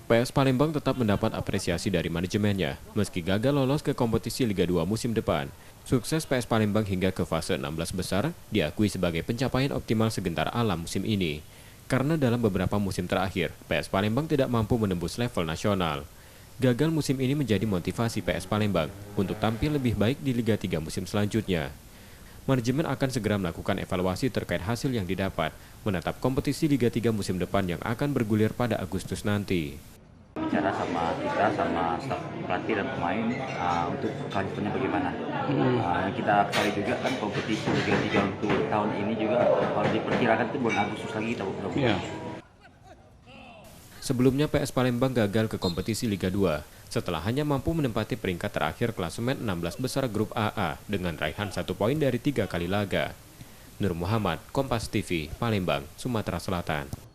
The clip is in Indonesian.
PS Palembang tetap mendapat apresiasi dari manajemennya, meski gagal lolos ke kompetisi Liga 2 musim depan. Sukses PS Palembang hingga ke fase 16 besar diakui sebagai pencapaian optimal segentar alam musim ini. Karena dalam beberapa musim terakhir, PS Palembang tidak mampu menembus level nasional. Gagal musim ini menjadi motivasi PS Palembang untuk tampil lebih baik di Liga 3 musim selanjutnya. Manajemen akan segera melakukan evaluasi terkait hasil yang didapat, menatap kompetisi Liga 3 musim depan yang akan bergulir pada Agustus nanti. Bicara sama kita, sama staf pelatih dan pemain untuk kelanjutannya bagaimana. Yang kita ketahui juga kan kompetisi Liga 3 untuk tahun ini juga kalau diperkirakan itu bulan Agustus lagi kita buka. Sebelumnya PS Palembang gagal ke kompetisi Liga 2 setelah hanya mampu menempati peringkat terakhir klasemen 16 besar grup AA dengan raihan 1 poin dari 3 kali laga. Nur Muhammad, Kompas TV, Palembang, Sumatera Selatan.